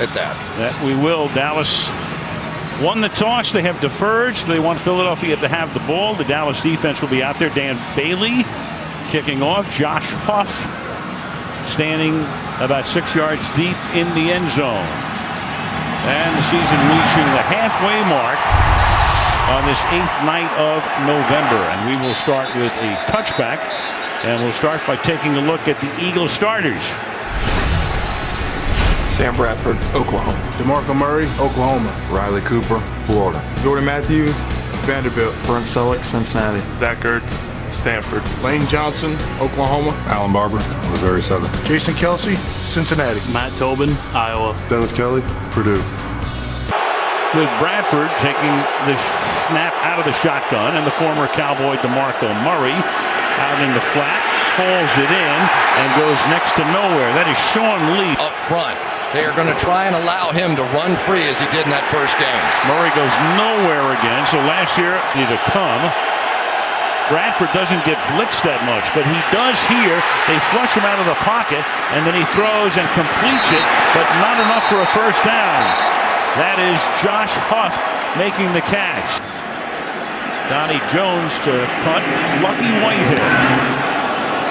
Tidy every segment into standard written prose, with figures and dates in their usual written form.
at that. That we will. Dallas won the toss. They have deferred, so they want Philadelphia to have the ball. The Dallas defense will be out there. Dan Bailey kicking off. Josh Huff standing about 6 yards deep in the end zone. And the season reaching the halfway mark on this 8th night of November. And we will start with a touchback. And we'll start by taking a look at the Eagles starters. Sam Bradford, Oklahoma. DeMarco Murray, Oklahoma. Riley Cooper, Florida. Jordan Matthews, Vanderbilt. Brent Selleck, Cincinnati. Zach Ertz, Stanford. Lane Johnson, Oklahoma. Alan Barber, Missouri Southern. Jason Kelsey, Cincinnati. Matt Tobin, Iowa. Dennis Kelly, Purdue. With Bradford taking the snap out of the shotgun, and the former Cowboy DeMarco Murray out in the flat, pulls it in and goes next to nowhere. That is Sean Lee Up front, they are going to try and allow him to run free as he did in that first game. Murray goes nowhere again. So last year he to come. Bradford doesn't get blitzed that much, but he does here. They flush him out of the pocket, and then he throws and completes it, but not enough for a first down. That is Josh Huff making the catch. Donnie Jones to punt. Lucky Whitehead.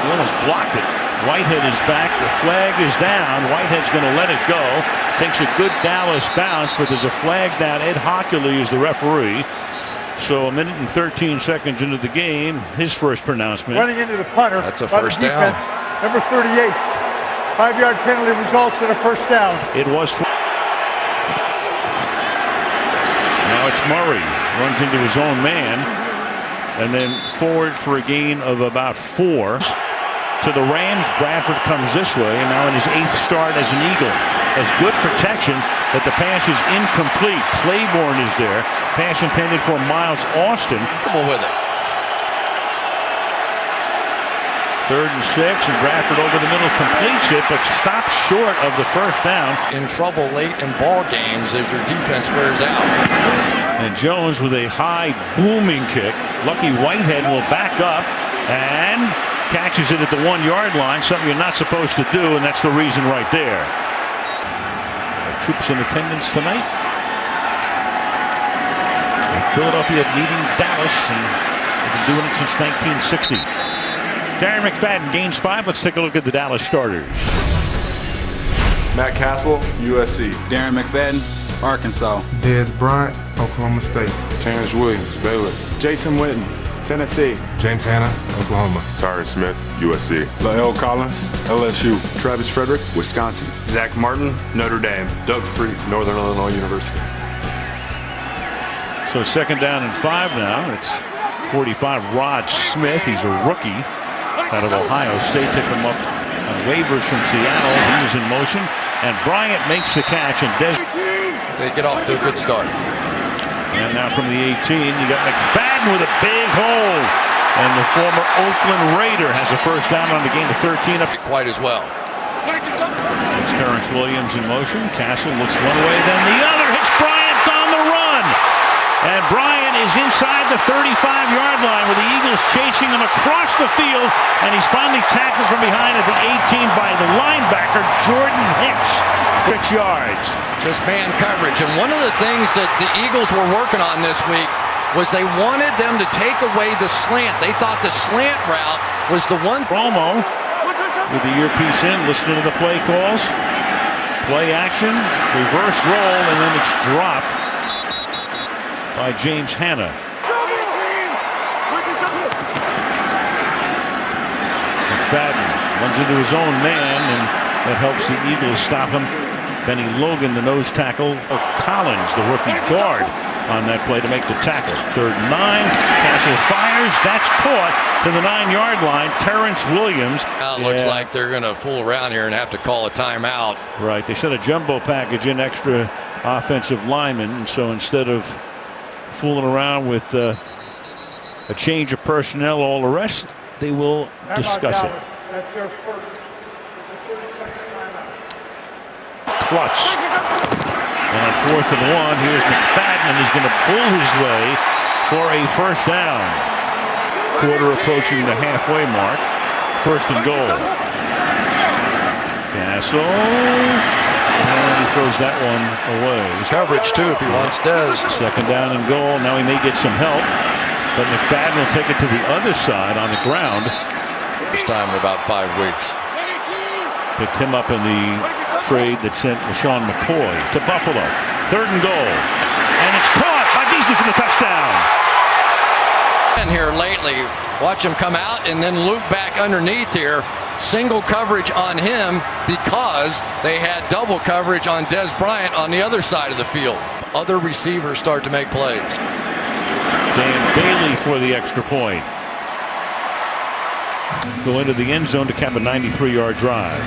He almost blocked it. Whitehead is back. The flag is down. Whitehead's going to let it go. Takes a good Dallas bounce, but there's a flag down. Ed Hockley is the referee. So a minute and 13 seconds into the game, his first pronouncement. Running into the punter. That's a first down. Number 38. 5-yard penalty results in a first down. It was. Now it's Murray. Runs into his own man. And then forward for a gain of about 4. To the Rams, Bradford comes this way, and now in his 8th start as an Eagle. Has good protection, but the pass is incomplete. Claiborne is there. Pass intended for Miles Austin. With it. 3rd and 6, and Bradford over the middle completes it, but stops short of the first down. In trouble late in ball games as your defense wears out. And Jones with a high booming kick. Lucky Whitehead will back up and catches it at the 1-yard line, something you're not supposed to do, and that's the reason right there. Troops in attendance tonight. And Philadelphia meeting Dallas, and they've been doing it since 1960. Darren McFadden gains 5. Let's take a look at the Dallas starters. Matt Castle, USC. Darren McFadden, Arkansas. Dez Bryant, Oklahoma State. Terrence Williams, Baylor. Jason Witten, Tennessee. James Hanna, Oklahoma. Tyron Smith, USC. Lael Collins, LSU. Travis Frederick, Wisconsin. Zach Martin, Notre Dame. Doug Freak, Northern Illinois University. So 2nd down and 5 now. It's 45. Rod Smith, he's a rookie out of Ohio State. Pick him up on waivers from Seattle. He was in motion, and Bryant makes the catch, and They get off to a good start. And now from the 18, you got McFadden with a big hole. And the former Oakland Raider has a first down on the gain of 13. Up Quite as well. It's Terrence Williams in motion. Castle looks one way, then the other. Hits Bryant on the run. And Bryant is inside the 35-yard line with the Eagles chasing him across the field. And he's finally tackled from behind at the 18 by the linebacker, Jordan Hicks. 6 yards. Just man coverage. And one of the things that the Eagles were working on this week was they wanted them to take away the slant. They thought the slant route was the one. Romo with the earpiece in, listening to the play calls. Play action, reverse roll, and then it's dropped by James Hanna. McFadden runs into his own man, and that helps the Eagles stop him. Benny Logan, the nose tackle. Collins, the rookie guard, on that play to make the tackle. 3rd and 9. Castle fires. That's caught to the 9-yard line. Terrence Williams. Looks like they're going to fool around here and have to call a timeout. Right. They sent a jumbo package in, extra offensive linemen. And so instead of fooling around with a change of personnel, all the rest, they will discuss it. That's their first. Clutch. And on 4th and 1, here's McFadden, and he's going to bull his way for a first down. Quarter approaching the halfway mark. 1st and goal. Castle And he throws that one away. Coverage, too, if he wants Dez. Second down and goal. Now he may get some help. But McFadden will take it to the other side on the ground. First time in about 5 weeks. Picked him up in the trade that sent LaShawn McCoy to Buffalo. Third and goal. And it's caught by Beasley for the touchdown. And here lately, watch him come out and then loop back underneath here. Single coverage on him because they had double coverage on Dez Bryant on the other side of the field. Other receivers start to make plays. Dan Bailey for the extra point. Go into the end zone to cap a 93-yard drive.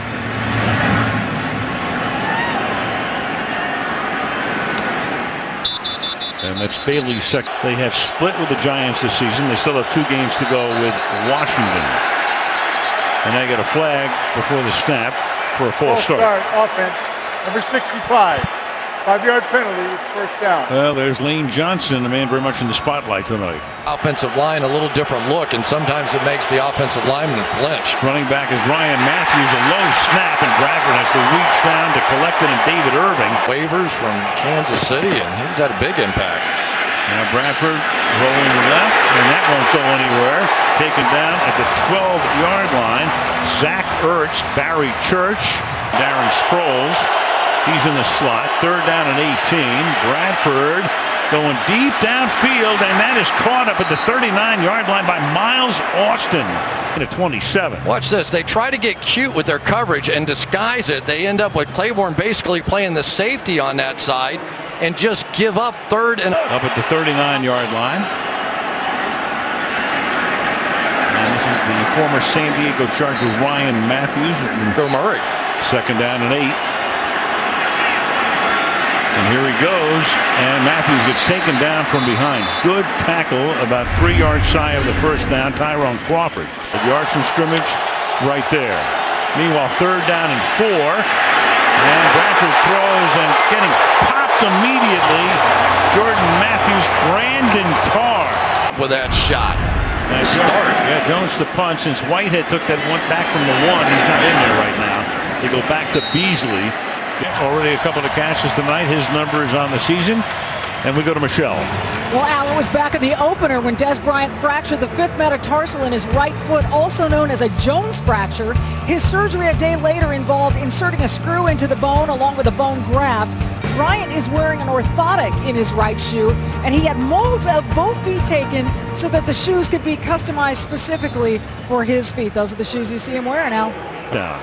And that's Bailey's second. They have split with the Giants this season. They still have 2 games to go with Washington. And they get a flag before the snap for a false start. Offense, number 65. 5-yard penalty, it's first down. Well, there's Lane Johnson, a man very much in the spotlight tonight. Offensive line, a little different look, and sometimes it makes the offensive lineman flinch. Running back is Ryan Matthews, a low snap, and Bradford has to reach down to collect it, and David Irving. Waivers from Kansas City, and he's had a big impact. Now Bradford rolling left, and that won't go anywhere. Taken down at the 12-yard line. Zach Ertz, Barry Church, Darren Sproles. He's in the slot. Third down and 18. Bradford going deep downfield, and that is caught up at the 39-yard line by Miles Austin at 27. Watch this. They try to get cute with their coverage and disguise it. They end up with Claiborne basically playing the safety on that side and just give up third and up at the 39-yard line. And this is the former San Diego Charger Ryan Matthews. Bill Murray. Second down and 8. And here he goes, and Matthews gets taken down from behind. Good tackle, about 3 yards shy of the first down. Tyrone Crawford. Yards from scrimmage right there. Meanwhile, third down and 4. And Bradford throws and getting popped immediately. Jordan Matthews, Brandon Carr. With that shot. Nice start. Yeah, Jones to punt. Since Whitehead took that one back from the 1, he's not in there right now. They go back to Beasley. Already a couple of catches tonight. His number is on the season. And we go to Michelle. Well, Allen was back in the opener when Dez Bryant fractured the 5th metatarsal in his right foot, also known as a Jones fracture. His surgery a day later involved inserting a screw into the bone along with a bone graft. Bryant is wearing an orthotic in his right shoe, and he had molds of both feet taken so that the shoes could be customized specifically for his feet. Those are the shoes you see him wearing now. Down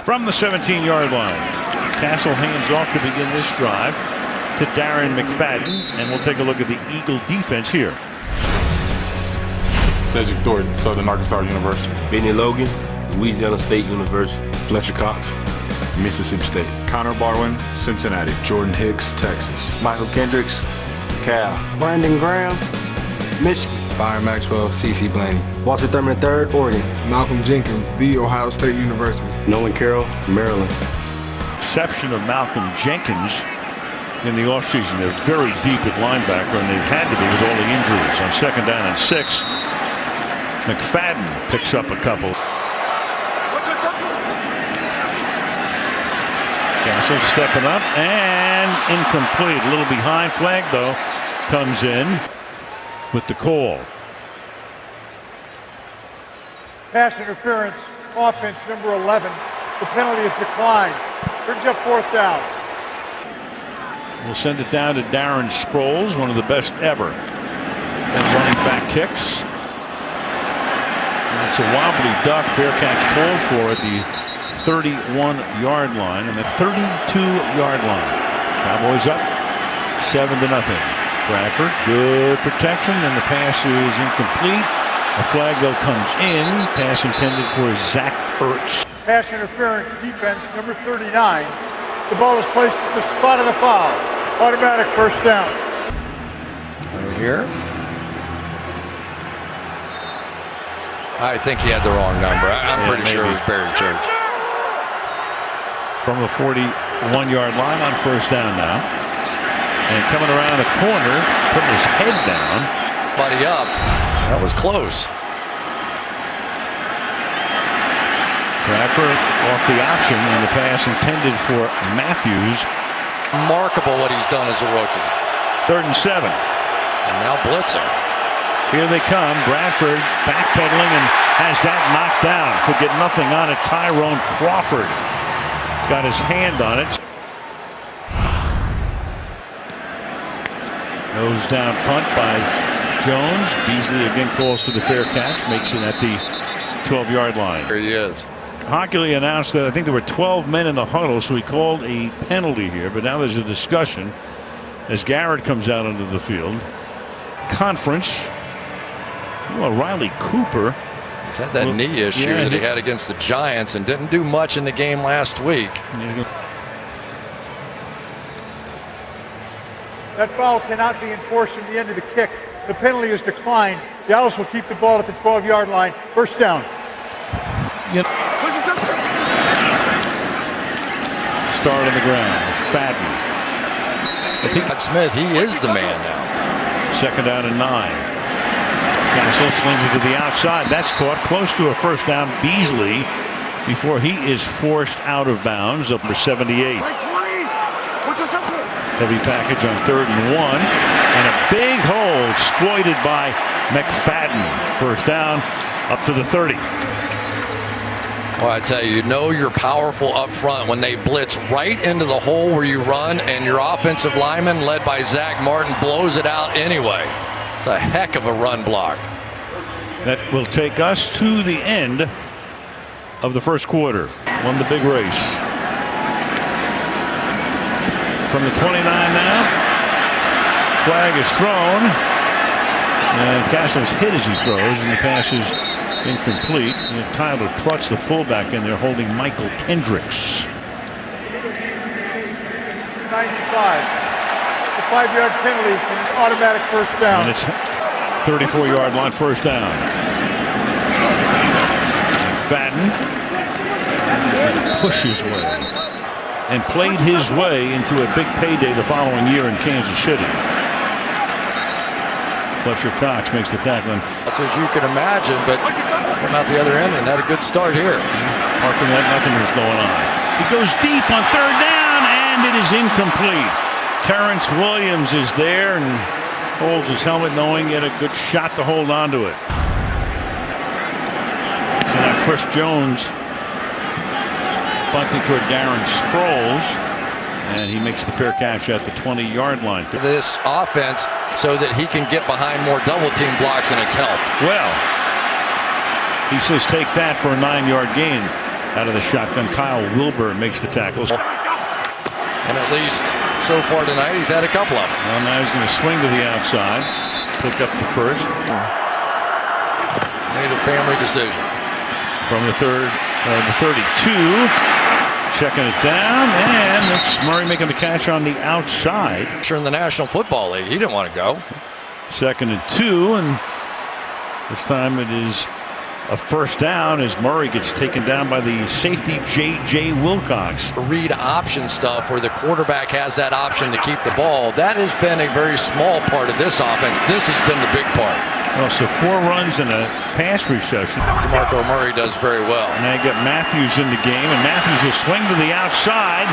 from the 17-yard line. Castle hands off to begin this drive to Darren McFadden, and we'll take a look at the Eagle defense here. Cedric Thornton, Southern Arkansas University. Benny Logan, Louisiana State University. Fletcher Cox, Mississippi State. Connor Barwin, Cincinnati. Jordan Hicks, Texas. Michael Kendricks, Cal. Brandon Graham, Michigan. Byron Maxwell, C.C. Blaney. Walter Thurman III, Oregon. Malcolm Jenkins, The Ohio State University. Nolan Carroll, Maryland. Exception of Malcolm Jenkins in the offseason. They're very deep at linebacker, and they've had to be with all the injuries. On second down and 6, McFadden picks up a couple. Castle stepping up and incomplete. A little behind. Flag, though, comes in with the call. Pass interference, offense number 11. The penalty is declined. Brings up 4th down. We'll send it down to Darren Sproles, one of the best ever at running back kicks. And it's a wobbly duck. Fair catch called for at the 31-yard line and the 32-yard line. Cowboys up 7-0. Bradford, good protection, and the pass is incomplete. A flag, though, comes in. Pass intended for Zach Ertz. Pass interference, defense, number 39. The ball is placed at the spot of the foul. Automatic first down. Right here. I think he had the wrong number. I'm pretty sure it was Barry Church. From the 41-yard line on first down now. And coming around the corner, putting his head down. Buddy up. That was close. Bradford off the option and the pass intended for Matthews. Remarkable what he's done as a rookie. 3rd and 7. And now blitzing. Here they come. Bradford backpedaling and has that knocked down. Could get nothing on it. Tyrone Crawford got his hand on it. Nose down punt by Jones. Beasley again calls for the fair catch. Makes it at the 12-yard line. Here he is. Hockley announced that I think there were 12 men in the huddle, so he called a penalty here. But now there's a discussion as Garrett comes out onto the field. Conference. Well, Riley Cooper. He's had that knee issue that he had against the Giants and didn't do much in the game last week. That foul cannot be enforced from the end of the kick. The penalty is declined. The Owls will keep the ball at the 12-yard line. First down. Start on the ground. Fadden. Smith, he is the man now. 2nd down and 9. Castle slings it to the outside. That's caught close to a first down. Beasley before he is forced out of bounds. Up to 78. Heavy package on 3rd and 1. And a big hole exploited by McFadden. First down up to the 30. Well, I tell you, you're powerful up front when they blitz right into the hole where you run and your offensive lineman, led by Zach Martin, blows it out anyway. It's a heck of a run block. That will take us to the end of the first quarter. Won the big race. From the 29 now. Flag is thrown. And Castle's hit as he throws, and the pass is incomplete. Tyler Klutz, the fullback, in there holding Michael Kendricks. 95. The 5-yard penalty and an automatic first down. And it's 34-yard line, first down. Fadden pushed his way and played his way into a big payday the following year in Kansas City. Fletcher Cox makes the tackle. That's as you can imagine, but he's come out the other end and had a good start here. Apart from that, nothing was going on. He goes deep on 3rd down, and it is incomplete. Terrence Williams is there and holds his helmet, knowing he had a good shot to hold on to it. So now Chris Jones bunting toward Darren Sproles, and he makes the fair catch at the 20-yard line. This offense so that he can get behind more double team blocks, and it's helped. Well, he says take that for a 9-yard gain out of the shotgun. Kyle Wilbur makes the tackles. And at least so far tonight, he's had a couple of them. Well, now he's going to swing to the outside, pick up the first. Made a family decision. From the 32. Checking it down, and it's Murray making the catch on the outside. Sure, in the National Football League, he didn't want to go. 2nd and 2, and this time it is a first down as Murray gets taken down by the safety J.J. Wilcox. Read option stuff where the quarterback has that option to keep the ball. That has been a very small part of this offense. This has been the big part. Well, so 4 runs and a pass reception. DeMarco Murray does very well. And they get Matthews in the game, and Matthews will swing to the outside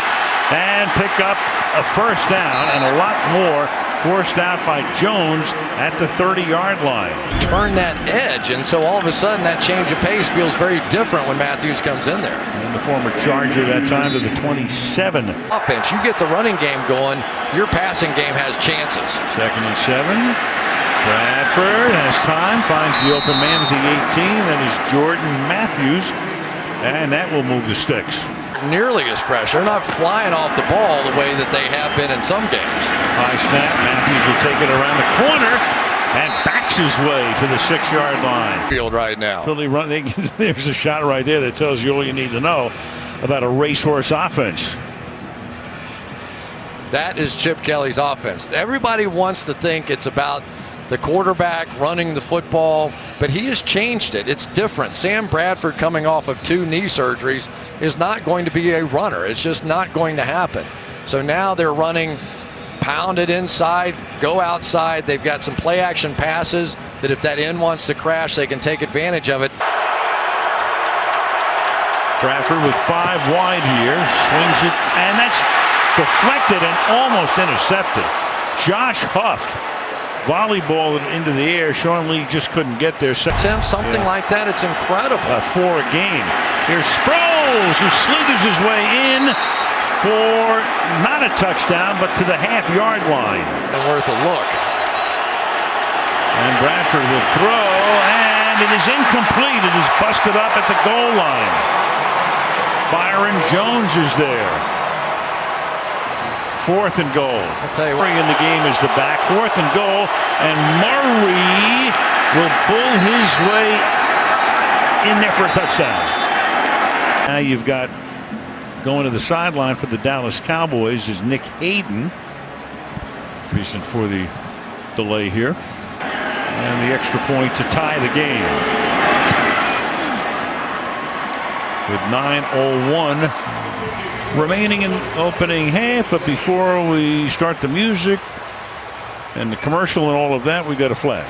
and pick up a first down, and a lot more forced out by Jones at the 30-yard line. Turn that edge, and so all of a sudden that change of pace feels very different when Matthews comes in there. And the former Charger that time to the 27. Offense, you get the running game going, your passing game has chances. 2nd and 7. Bradford has time, finds the open man at the 18. That is Jordan Matthews, and that will move the sticks. Nearly as fresh. They're not flying off the ball the way that they have been in some games. High snap. Matthews will take it around the corner and backs his way to the 6-yard line. Field right now. There's a shot right there that tells you all you need to know about a racehorse offense. That is Chip Kelly's offense. Everybody wants to think it's about the quarterback running the football, but he has changed it. It's different. Sam Bradford, coming off of 2 knee surgeries, is not going to be a runner. It's just not going to happen. So now they're running, pound it inside, go outside. They've got some play action passes that if that end wants to crash, they can take advantage of it. Bradford with 5 wide here, swings it, and that's deflected and almost intercepted. Josh Huff volleyball it into the air. Sean Lee just couldn't get there. Tim, something like that, it's incredible. 4 a game. Here's Sproles, who slithers his way in for not a touchdown, but to the half-yard line. And worth a look. And Bradford will throw, and it is incomplete. It is busted up at the goal line. Byron Jones is there. 4th and goal. I'll tell you what. In the game is the back. 4th and goal, and Murray will bull his way in there for a touchdown. Now you've got going to the sideline for the Dallas Cowboys is Nick Hayden. Reason for the delay here. And the extra point to tie the game. With 9:01 remaining in the opening half, but before we start the music and the commercial and all of that, we got a flag.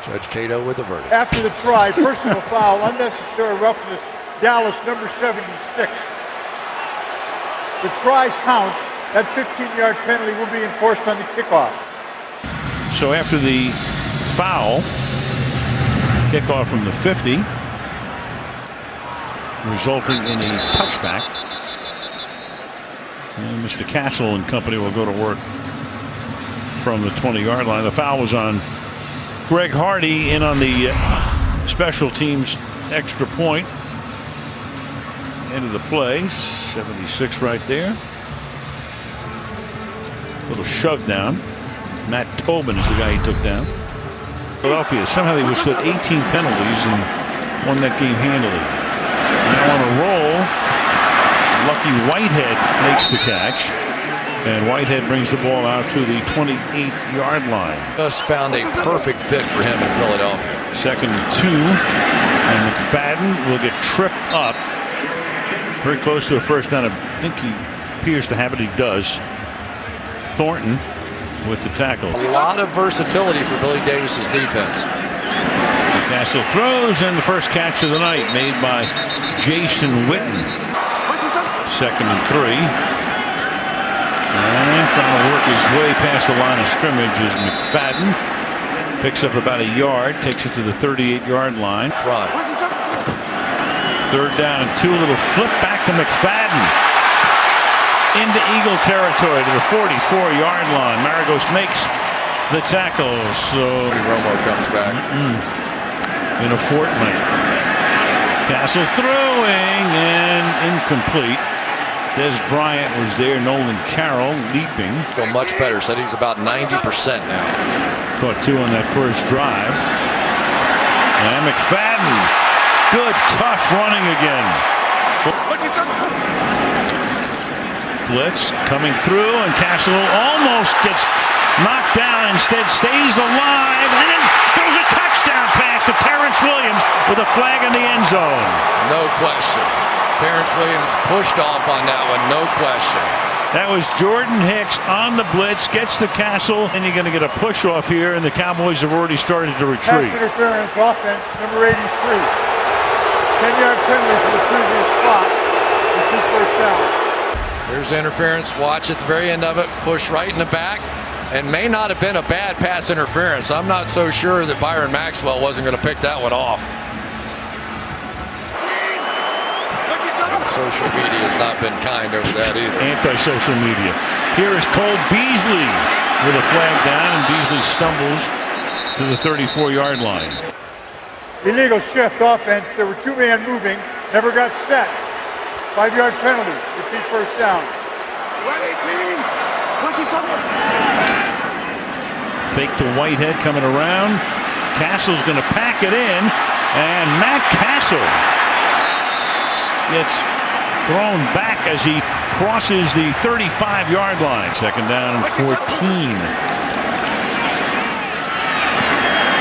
Judge Cato with the verdict. After the try, personal foul, unnecessary roughness, Dallas number 76. The try counts. That 15-yard penalty will be enforced on the kickoff. So after the foul, kickoff from the 50, resulting in a touchback. And Mr. Castle and company will go to work from the 20-yard line. The foul was on Greg Hardy in on the special teams extra point. End of the play, 76 right there. Little shove down. Matt Tobin is the guy he took down. Philadelphia, somehow they withstood 18 penalties and won that game handily. Now on a roll, Lucky Whitehead makes the catch, and Whitehead brings the ball out to the 28-yard line. Just found a perfect fit for him in Philadelphia. 2nd and 2, and McFadden will get tripped up. Very close to a first down. I think he appears to have it. He does. Thornton with the tackle. A lot of versatility for Billy Davis's defense. Castle throws, and the first catch of the night made by Jason Witten. 2nd and 3. And trying to work his way past the line of scrimmage is McFadden. Picks up about a yard, takes it to the 38-yard line. Front. 3rd down and 2. A little flip back to McFadden. Into Eagle territory to the 44-yard line. Maragos makes the tackle. So Romo comes back. In a fortnight. Castle throwing and incomplete. Des Bryant was there. Nolan Carroll leaping. Well, much better. Said he's about 90% now. Caught 2 on that first drive. And McFadden. Good, tough running again. Blitz coming through, and Castle almost gets knocked down, instead stays alive, and then throws a touchdown pass to Terrence Williams with a flag in the end zone. No question. Terrence Williams pushed off on that one, no question. That was Jordan Hicks on the blitz, gets to Castle, and you're going to get a push off here, and the Cowboys have already started to retreat. Pass interference offense, number 83. 10-yard penalty for the previous spot. The 2 first down. There's interference. Watch at the very end of it. Push right in the back. And may not have been a bad pass interference. I'm not so sure that Byron Maxwell wasn't going to pick that one off. Social media has not been kind over that either. Anti-social media. Here is Cole Beasley with a flag down, and Beasley stumbles to the 34-yard line. Illegal shift offense. There were 2-man moving. Never got set. 5-yard penalty. Repeat first down. Fake to Whitehead coming around. Castle's going to pack it in, and Matt Castle gets thrown back as he crosses the 35-yard line. 2nd down and 14.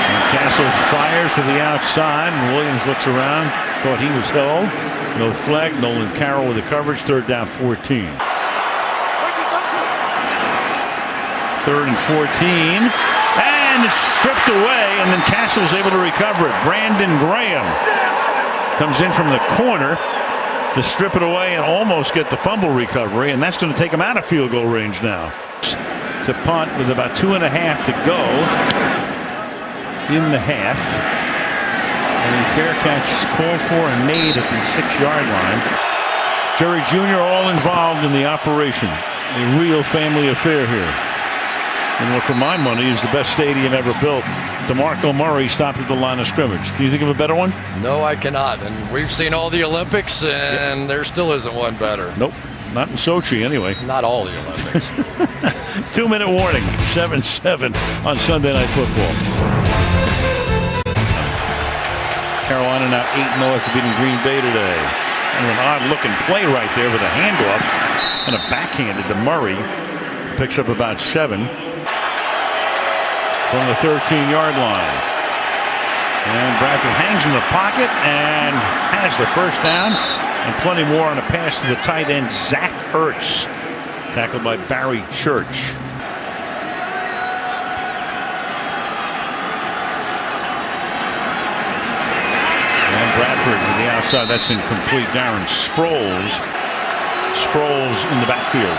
And Castle fires to the outside, and Williams looks around, thought he was held. No flag. Nolan Carroll with the coverage. 3rd down, 14. 3rd and 14. And it's stripped away, and then Castle's able to recover it. Brandon Graham comes in from the corner to strip it away and almost get the fumble recovery, and that's going to take him out of field goal range now. To punt with about 2.5 to go in the half. And a fair catch is called for and made at the 6-yard line. Jerry Jr. all involved in the operation. A real family affair here. And what, for my money, is the best stadium ever built. DeMarco Murray stopped at the line of scrimmage. Do you think of a better one? No, I cannot. And we've seen all the Olympics, and there still isn't one better. Nope. Not in Sochi, anyway. Not all the Olympics. 2-minute warning. 7-7 on Sunday Night Football. Carolina now 8-0 after beating Green Bay today. And an odd-looking play right there with a handoff and a backhanded to Murray. Picks up about 7 from the 13-yard line. And Bradford hangs in the pocket and has the first down. And plenty more on a pass to the tight end, Zach Ertz. Tackled by Barry Church. And Bradford to the outside. That's incomplete. Darren Sproles. Sproles in the backfield.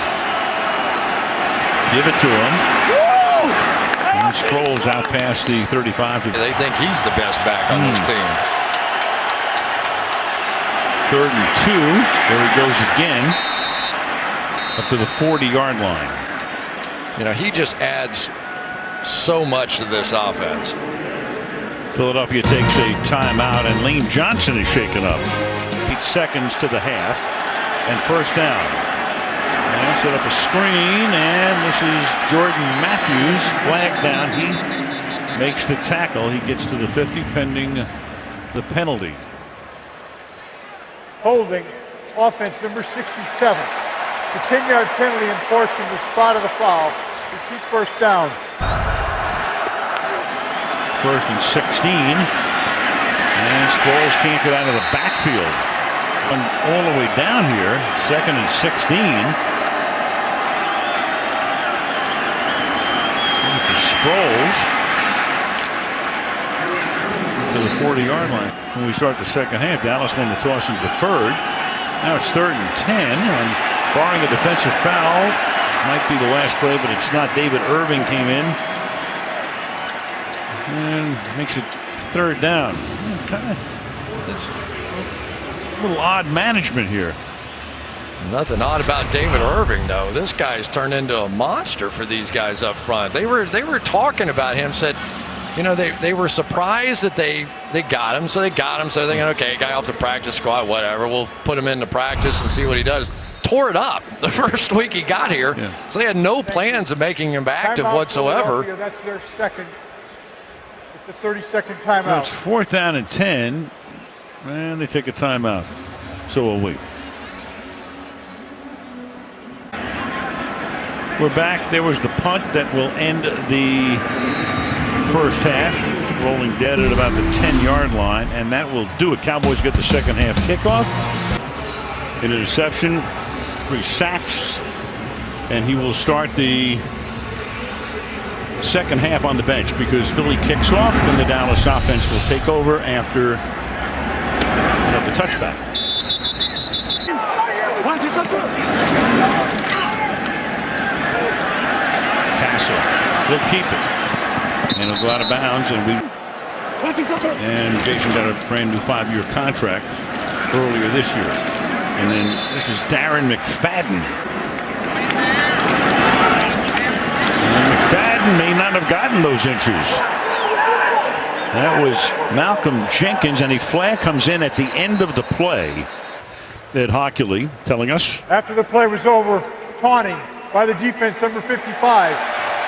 Give it to him. And Sproles out past the 35. They think he's the best back on this team. 3rd and 2. There he goes again. Up to the 40-yard line. You know, he just adds so much to this offense. Philadelphia takes a timeout, and Lane Johnson is shaken up. 8 seconds to the half, and first down. And set up a screen, and this is Jordan Matthews, flagged down. He makes the tackle. He gets to the 50 pending the penalty. Holding offense number 67. The 10-yard penalty enforced from the spot of the foul. Repeat first down. 1st and 16. And Sproles can't get out of the backfield. And all the way down here. 2nd and 16. To Sproles. To the 40-yard line. When we start the second half, Dallas won the toss and deferred. Now it's 3rd and 10, and barring a defensive foul, might be the last play, but it's not. David Irving came in and makes it 3rd down. That's a little odd management here. Nothing odd about David Irving, though. This guy's turned into a monster for these guys up front. They were talking about him, said, you know, they were surprised that they got him, so they got him. So they're thinking, okay, guy off the practice squad, whatever. We'll put him into practice and see what he does. Tore it up the first week he got here. Yeah. So they had no plans of making him active whatsoever. That's their second. It's a 30-second timeout. Well, it's 4th down and 10, and they take a timeout. So will we. We're back. There was the punt that will end the first half, rolling dead at about the 10-yard line, and that will do it. Cowboys get the second half kickoff. An interception, 3 sacks, and he will start the second half on the bench because Philly kicks off, then the Dallas offense will take over after the touchback. Castle, he'll keep it. And it'll go out of bounds, and Jason got a brand new 5-year contract earlier this year. And then this is Darren McFadden. And McFadden may not have gotten those inches. That was Malcolm Jenkins, and a flag comes in at the end of the play. Ed Hockley telling us. After the play was over, taunting by the defense, number 55.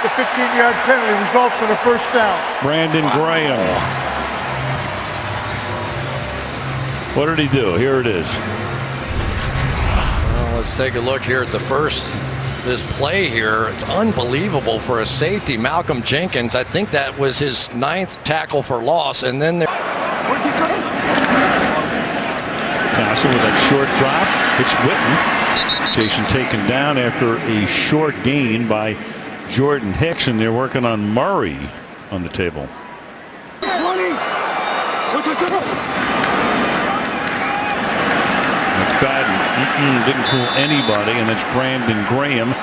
The 15-yard penalty results in a first down. Brandon Graham. What did he do? Here it is. Well, let's take a look here at this play here. It's unbelievable for a safety. Malcolm Jenkins, I think that was his 9th tackle for loss. And then Castle with that short drop. It's Witten. Jason taken down after a short gain by Jordan Hicks, and they're working on Murray on the table. McFadden Didn't fool anybody, and that's Brandon Graham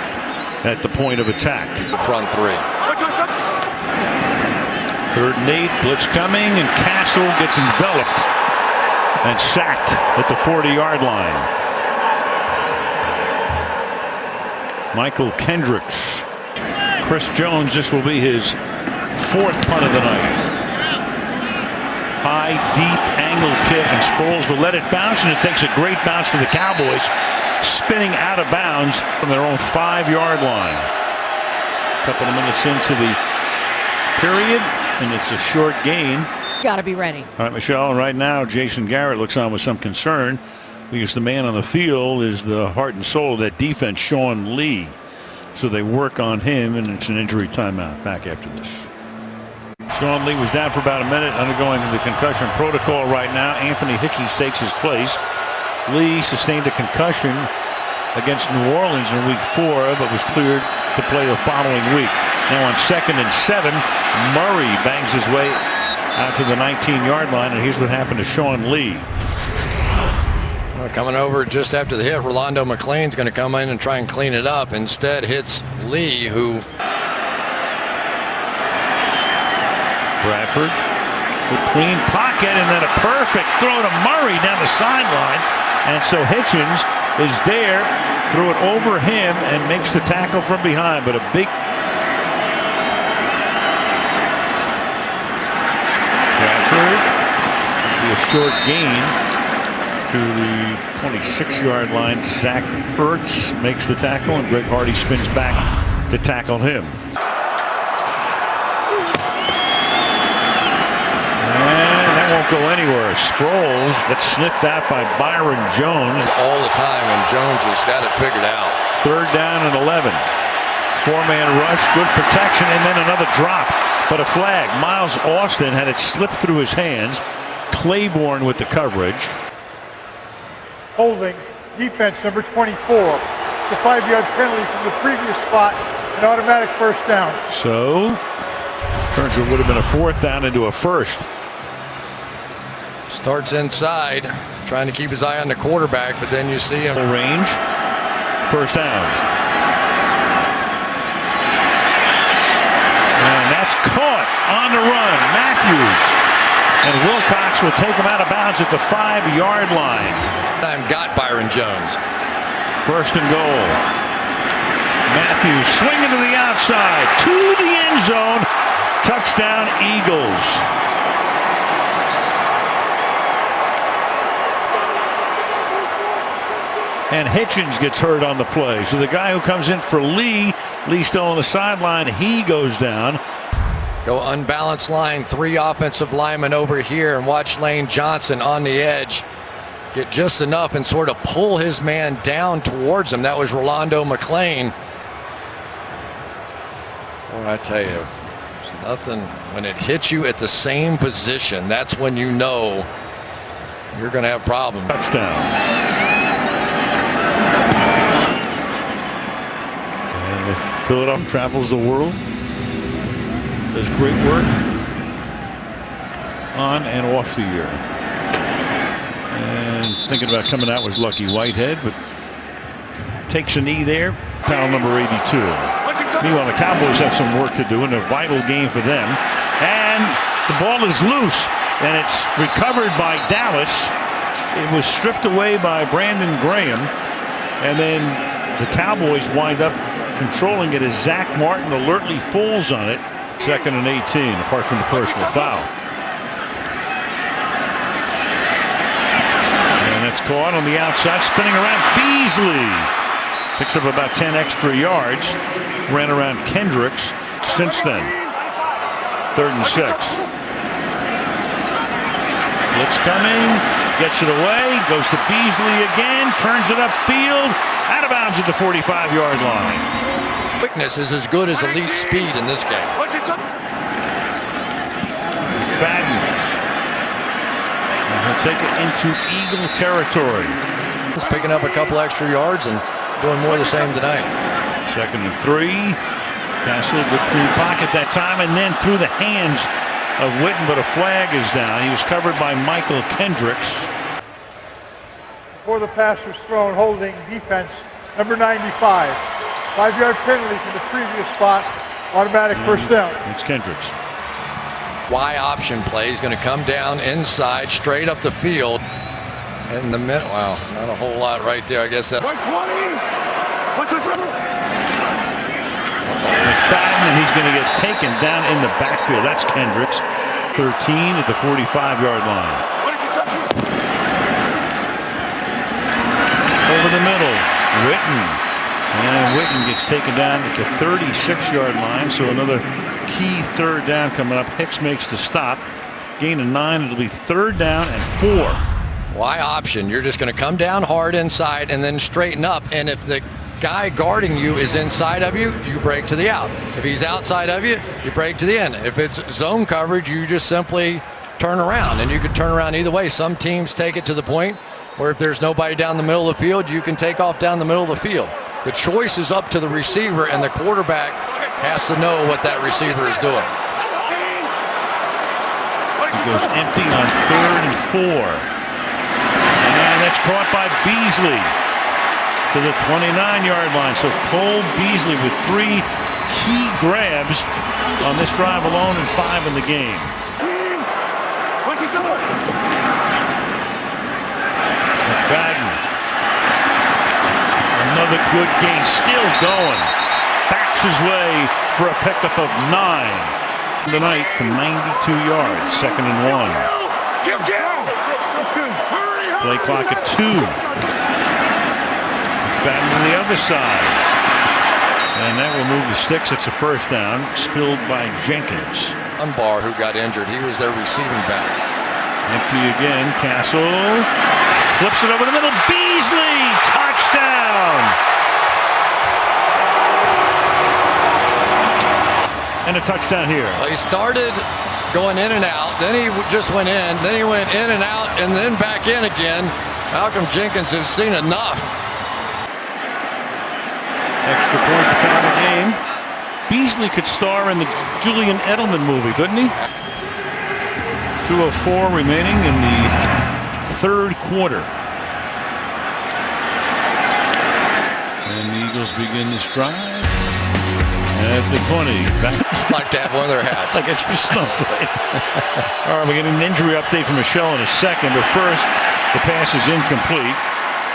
at the point of attack. The front three. 3rd and 8, blitz coming, and Castle gets enveloped and sacked at the 40-yard line. Michael Kendricks. Chris Jones, this will be his 4th punt of the night. High, deep angle kick, and Sproles will let it bounce, and it takes a great bounce for the Cowboys, spinning out of bounds from their own 5-yard line. A couple of minutes into the period, and it's a short gain. Got to be ready. All right, Michelle, right now Jason Garrett looks on with some concern because the man on the field is the heart and soul of that defense, Sean Lee. So they work on him, and it's an injury timeout. Back after this. Sean Lee was down for about a minute, undergoing the concussion protocol right now. Anthony Hitchens takes his place. Lee sustained a concussion against New Orleans in week 4, but was cleared to play the following week. Now on 2nd and 7, Murray bangs his way out to the 19-yard line, and here's what happened to Sean Lee. Coming over just after the hit, Rolando McClain's going to come in and try and clean it up. Instead hits Lee, who... Bradford, a clean pocket, and then a perfect throw to Murray down the sideline. And so Hitchens is there, threw it over him, and makes the tackle from behind. But a big... Bradford, be a short gain to the 26-yard line. Zach Ertz makes the tackle, and Greg Hardy spins back to tackle him. And that won't go anywhere. Sproles, that's sniffed out by Byron Jones. All the time, and Jones has got it figured out. 3rd down and 11. 4-man rush, good protection, and then another drop. But a flag. Miles Austin had it slip through his hands. Claiborne with the coverage. Holding defense number 24. The 5-yard penalty from the previous spot, an automatic 1st down. So turns what would have been a 4th down into a 1st. Starts inside, trying to keep his eye on the quarterback, but then you see him. Range, 1st down. And that's caught on the run. Matthews. And Wilcox will take him out of bounds at the 5-yard line. Time got Byron Jones. 1st and goal. Matthews swinging to the outside, to the end zone. Touchdown, Eagles. And Hitchens gets hurt on the play. So the guy who comes in for Lee still on the sideline, he goes down. Go unbalanced line, 3 offensive linemen over here, and watch Lane Johnson on the edge get just enough and sort of pull his man down towards him. That was Rolando McClain. Boy, I tell you, it's nothing. When it hits you at the same position, that's when you know you're going to have problems. Touchdown. And Philadelphia travels the world. Does great work on and off the year. And thinking about coming out was Lucky Whitehead, but takes a knee there. Foul number 82. Meanwhile, the Cowboys have some work to do in a vital game for them. And the ball is loose, and it's recovered by Dallas. It was stripped away by Brandon Graham, and then the Cowboys wind up controlling it as Zach Martin alertly falls on it. 2nd and 18, apart from the personal foul. And it's caught on the outside, spinning around. Beasley picks up about 10 extra yards. Ran around Kendricks since then. 3rd and 6. Blitz coming, gets it away, goes to Beasley again, turns it upfield, out of bounds at the 45-yard line. Quickness is as good as elite speed in this game. Fadden. And he'll take it into Eagle territory. He's picking up a couple extra yards and doing more of the same tonight. 2nd and 3. Castle with clean pocket that time, and then through the hands of Witten, but a flag is down. He was covered by Michael Kendricks. before the pass was thrown, holding defense number 95. 5-yard penalty from the previous spot, automatic first down. It's Kendricks. Y option play. He's going to come down inside, straight up the field. In the middle, wow, not a whole lot right there. I guess that. McFadden, and he's going to get taken down in the backfield. That's Kendricks. 13 at the 45-yard line. Over the middle, Witten. And Witten gets taken down at the 36-yard line. So another key third down coming up. Hicks makes the stop. Gain of 9. It'll be third down and 4. Y option. You're just going to come down hard inside and then straighten up. And if the guy guarding you is inside of you, you break to the out. If he's outside of you, you break to the end. If it's zone coverage, you just simply turn around. And you can turn around either way. Some teams take it to the point where if there's nobody down the middle of the field, you can take off down the middle of the field. The choice is up to the receiver, and the quarterback has to know what that receiver is doing. He goes empty on 3rd and 4. And that's caught by Beasley to the 29-yard line. So Cole Beasley with 3 key grabs on this drive alone and 5 in the game. McFadden. Another good gain. Still going. Backs his way for a pickup of 9 tonight from 92 yards. 2nd and 1. Play clock at 2. McFadden on the other side. And that will move the sticks. It's a first down. Spilled by Jenkins. Dunbar, who got injured, he was their receiving back. Empty again. Castle flips it over the middle. Beasley! Touchdown! And a touchdown here. Well, he started going in and out, then he just went in, then he went in and out, and then back in again. Malcolm Jenkins has seen enough. Extra point to tie the game. Beasley could star in the Julian Edelman movie, couldn't he? 2:04 remaining in the 3rd quarter. And the Eagles begin this drive at the 20. Back. Like to have one of their hats. Like it's just stumped, right? All right, we get an injury update from Michelle in a second, but first, the pass is incomplete.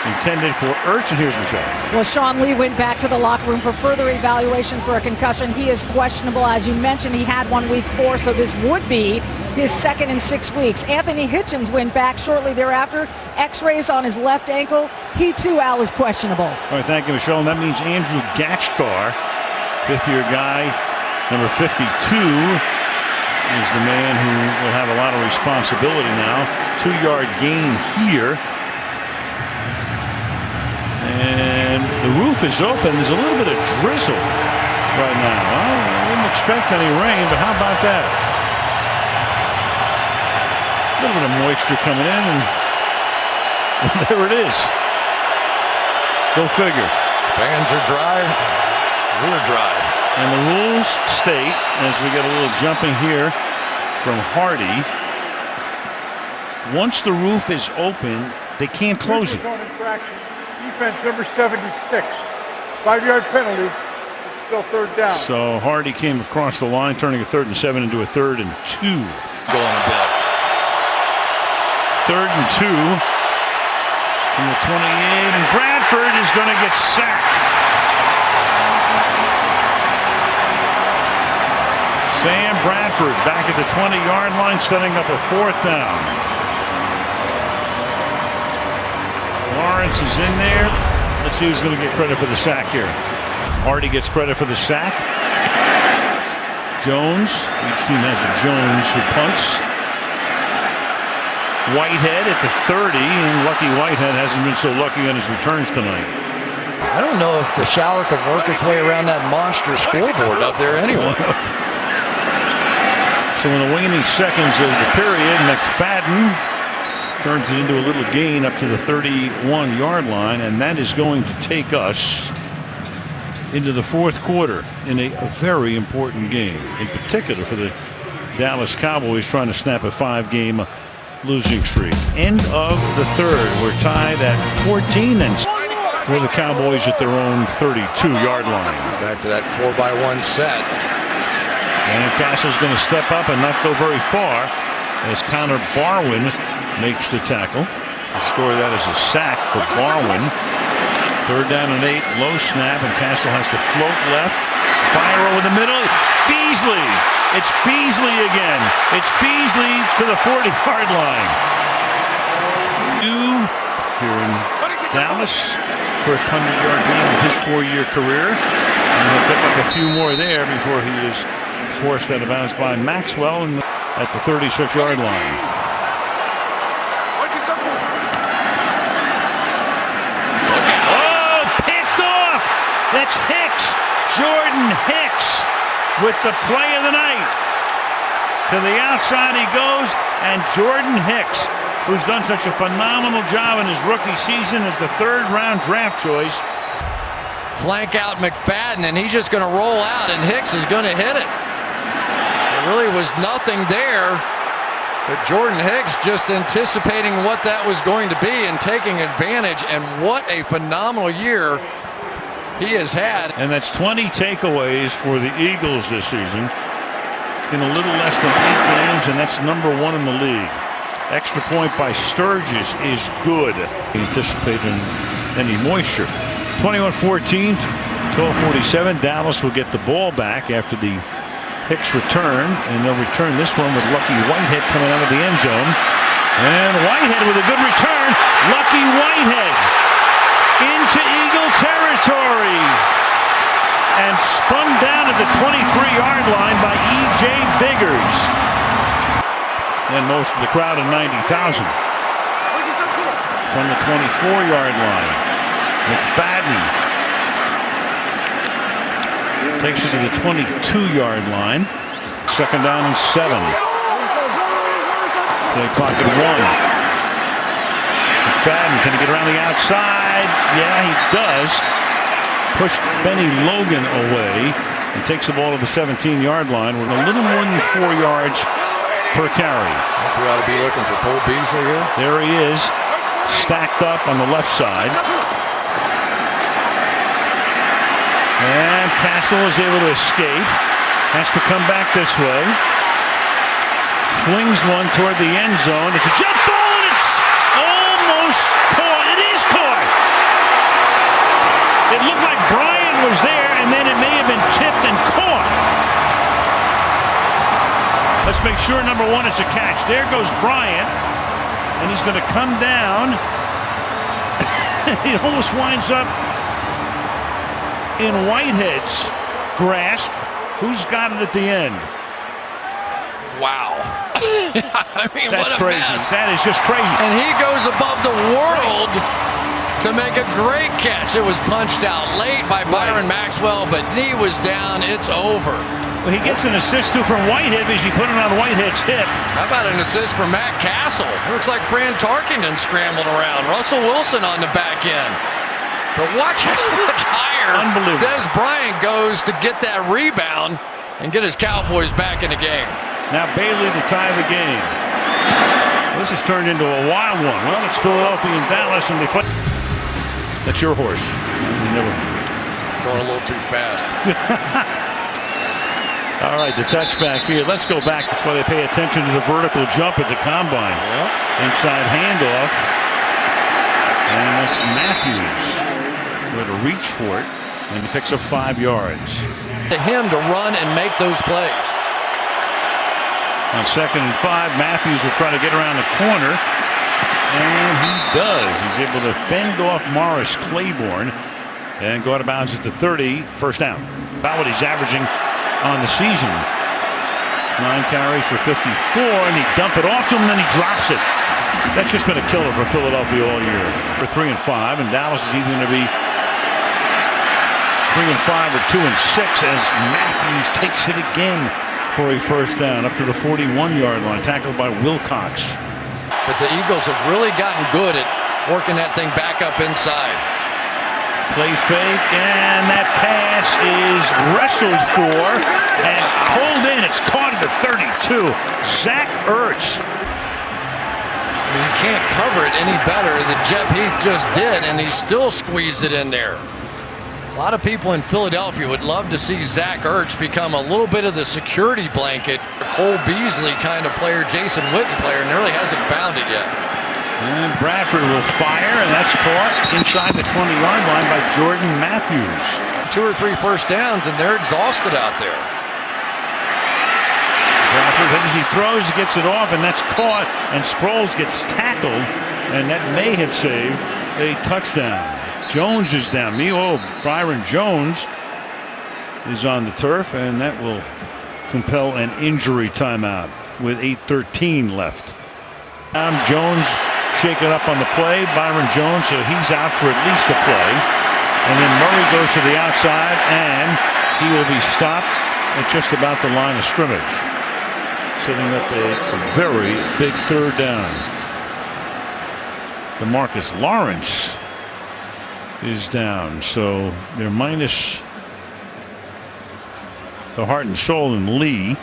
Intended for Ertz, and here's Michelle. Well, Sean Lee went back to the locker room for further evaluation for a concussion. He is questionable. As you mentioned, he had 1 week 4, so this would be his 2nd in 6 weeks. Anthony Hitchens went back shortly thereafter. X-rays on his left ankle. He too, Al, is questionable. All right, thank you, Michelle. And that means Andrew Gatchkar, 5th-year guy, number 52, is the man who will have a lot of responsibility now. 2-yard gain here. And the roof is open. There's a little bit of drizzle right now. Well, I didn't expect any rain, but how about that? A little bit of moisture coming in, and there it is. Go figure. Fans are dry. We're dry. And the rules state, as we get a little jumping here from Hardy, once the roof is open, they can't close it. Defense number 76. 5-yard penalty. It's still 3rd down. So Hardy came across the line, turning a 3rd and 7 into a 3rd and 2. Going a bit. 3rd and 2 from the 28, and Bradford is going to get sacked. Sam Bradford back at the 20-yard line, setting up a 4th down. Lawrence is in there. Let's see who's going to get credit for the sack here. Hardy gets credit for the sack. Jones. Each team has a Jones who punts. Whitehead at the 30, and lucky Whitehead hasn't been so lucky on his returns tonight. I don't know if the shower could work its way around that monster scoreboard up there anyway. So in the waning seconds of the period, McFadden turns it into a little gain up to the 31-yard line, and that is going to take us into the 4th quarter in a very important game, in particular for the Dallas Cowboys trying to snap a 5-game losing streak. End of the third. We're tied at 14 and for the Cowboys at their own 32-yard line. Back to that 4-by-1 set. And Castle's going to step up and not go very far as Connor Barwin makes the tackle. The score of that is a sack for Barwin. 3rd down and 8, low snap, and Castle has to float left. Fire over the middle. Beasley. It's Beasley again. It's Beasley to the 40-yard line. Here in Dallas. First 100-yard game of his 4-year career. And he'll pick up a few more there before he is forced out of bounds by Maxwell at the 36-yard line. Oh, picked off! That's Hicks. Jordan Hicks with the play of the night. To the outside he goes, and Jordan Hicks, who's done such a phenomenal job in his rookie season as the 3rd-round draft choice. Flank out McFadden, and he's just going to roll out, and Hicks is going to hit it. There really was nothing there, but Jordan Hicks just anticipating what that was going to be and taking advantage, and what a phenomenal year he has had. And that's 20 takeaways for the Eagles this season in a little less than 8 games, and that's number 1 in the league. Extra point by Sturgis is good. Anticipating any moisture. 21-14, 12:47. Dallas will get the ball back after the Hicks return, and they'll return this one with Lucky Whitehead coming out of the end zone. And Whitehead with a good return. Lucky Whitehead into Eagle territory and spun down at the 23-yard line by E.J. Biggers. And most of the crowd of 90,000 from the 24-yard line. McFadden takes it to the 22-yard line. 2nd down and 7. Play clock at 1. McFadden, can he get around the outside? Yeah, he does. Pushed Benny Logan away and takes the ball to the 17-yard line with a little more than 4 yards per carry. We ought to be looking for Cole Beasley here. There he is, stacked up on the left side. And Castle is able to escape. Has to come back this way. Flings one toward the end zone. It's a jump ball, and it's almost caught. It is caught. It looked like Bryant was there, and then it may have been tipped and caught. Let's make sure, number 1, it's a catch. There goes Bryant, and he's going to come down. He almost winds up in Whitehead's grasp. Who's got it at the end? Wow. I mean, that's what a crazy. mess. That is just crazy. And he goes above the world to make a great catch. It was punched out late by Byron Maxwell, but knee was down. It's over. Well, he gets an assist too from Whitehead because he put it on Whitehead's hip. How about an assist from Matt Castle? It looks like Fran Tarkenton scrambled around. Russell Wilson on the back end. But watch how much higher Des Bryant goes to get that rebound and get his Cowboys back in the game. Now Bailey to tie the game. This has turned into a wild one. Well, it's Philadelphia and Dallas, and they play. That's your horse. It's going a little too fast. All right, the touchback here. Let's go back. That's why they pay attention to the vertical jump at the combine. Inside handoff. And that's Matthews. Going to reach for it, and he picks up 5 yards. To him to run and make those plays. On 2nd and 5, Matthews will try to get around the corner, and he does. He's able to fend off Morris Claiborne and go out of bounds at the 30. First down. About what he's averaging on the season. 9 carries for 54, and he dump it off to him, and then he drops it. That's just been a killer for Philadelphia all year. For 3 and 5, and Dallas is either going to be 3 and 5 or 2 and 6 as Matthews takes it again for a first down up to the 41-yard line, tackled by Wilcox. But the Eagles have really gotten good at working that thing back up inside. Play fake, and that pass is wrestled for and pulled in. It's caught at the 32. Zach Ertz mean, you can't cover it any better than Jeff Heath just did, and he still squeezed it in there. A lot of people in Philadelphia would love to see Zach Ertz become a little bit of the security blanket, a Cole Beasley kind of player, Jason Witten player, and really hasn't found it yet. And Bradford will fire, and that's caught inside the 20-yard line by Jordan Matthews. 2 or 3 first downs, and they're exhausted out there. Bradford, as he throws, he gets it off, and that's caught, and Sproles gets tackled, and that may have saved a touchdown. Jones is down. Byron Jones is on the turf, and that will compel an injury timeout with 8:13 left. Jones shaken up on the play. Byron Jones, so he's out for at least a play. And then Murray goes to the outside, and he will be stopped at just about the line of scrimmage, setting up a very big third down. DeMarcus Lawrence is down, so they're minus the heart and soul in Lee.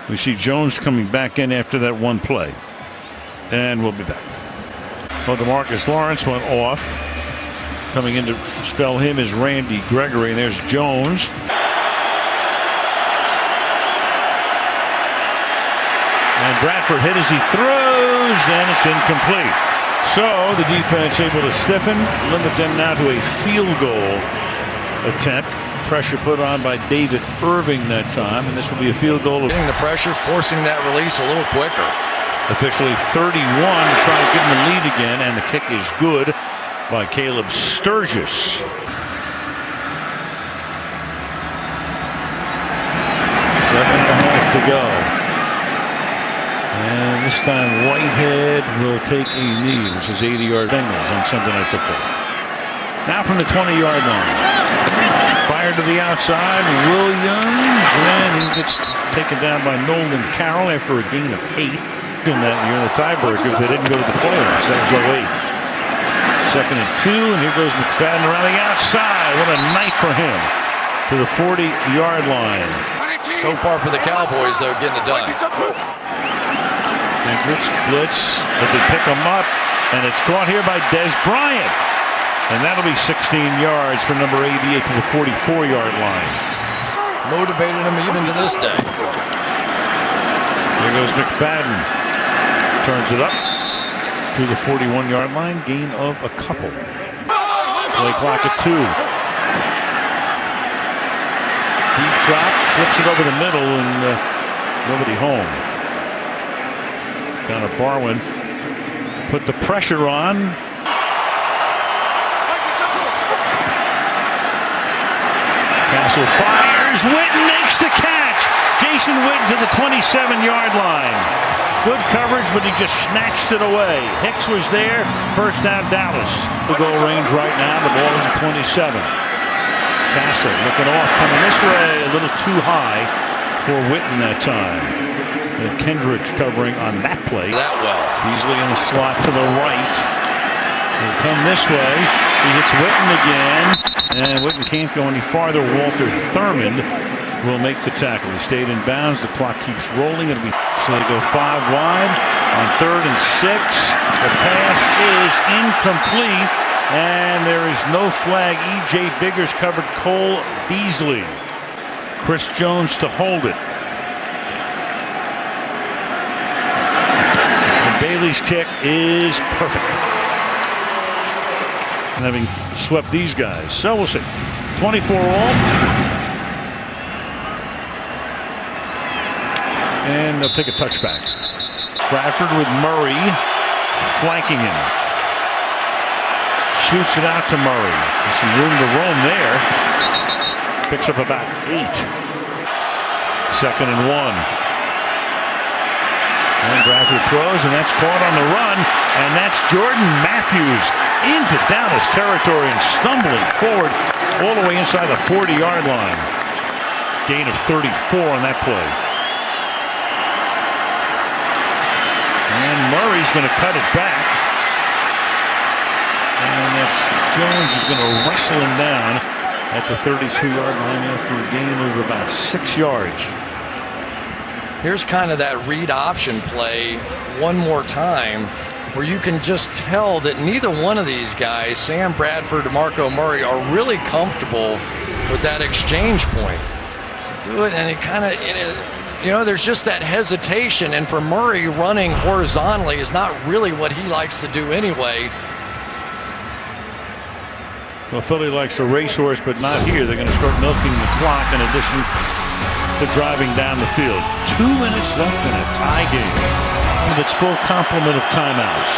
We see Jones coming back in after that one play, and we'll be back. Well, DeMarcus Lawrence went off. Coming in to spell him is Randy Gregory, and there's Jones. And Bradford hit as he throws, and it's incomplete. So the defense able to stiffen, limit them now to a field goal attempt. Pressure put on by David Irving that time, and this will be a field goal. Getting the pressure, forcing that release a little quicker. Officially 31 to try to give him the lead again, and the kick is good by Caleb Sturgis. 7.5 to go. And this time Whitehead will take a knee. This is 80-yard Bengals on Sunday Night Football. Now from the 20-yard line. Fired to the outside, Williams, and he gets taken down by Nolan Carroll after a gain of 8. In that year, the tiebreakers, they didn't go to the playoffs. That was 08. 2nd and 2, and here goes McFadden around the outside. What a night for him to the 40-yard line. So far for the Cowboys, though, getting it done. Hendricks blitz, but they pick him up, and it's caught here by Des Bryant. And that'll be 16 yards for number 88 to the 44-yard line. Motivated him even to this day. Here goes McFadden. Turns it up to the 41-yard line. Gain of a couple. Play clock at 2. Deep drop. Flips it over the middle, and nobody home. Down to Barwin. Put the pressure on. Castle fires. Witten makes the catch. Jason Witten to the 27-yard line. Good coverage, but he just snatched it away. Hicks was there. First down, Dallas. The goal range right now. The ball is at 27. Castle looking off, coming this way. A little too high for Witten that time. And Kendricks covering on that play. That well. Beasley in the slot to the right. He'll come this way. He hits Witten again. And Witten can't go any farther. Walter Thurmond will make the tackle. He stayed in bounds. The clock keeps rolling. It'll be so they go 5 wide on 3rd and 6. The pass is incomplete, and there is no flag. E.J. Biggers covered Cole Beasley. Chris Jones to hold it. And Bailey's kick is perfect. And having swept these guys, so we'll see. 24 all. And they'll take a touchback. Bradford with Murray flanking him. Shoots it out to Murray. There's some room to roam there. Picks up about 8. 2nd and 1. And Bradford throws, and that's caught on the run. And that's Jordan Matthews into Dallas territory and stumbling forward all the way inside the 40-yard line. Gain of 34 on that play. And Murray's going to cut it back. And that's Jones who's going to wrestle him down at the 32-yard line after a gain of about 6 yards. Here's kind of that read option play one more time where you can just tell that neither one of these guys, Sam Bradford, DeMarco Murray, are really comfortable with that exchange point. Do it, and it kind of, there's just that hesitation. And for Murray, running horizontally is not really what he likes to do anyway. Well, Philly likes to racehorse, but not here. They're going to start milking the clock in addition to driving down the field. 2 minutes left in a tie game with its full complement of timeouts.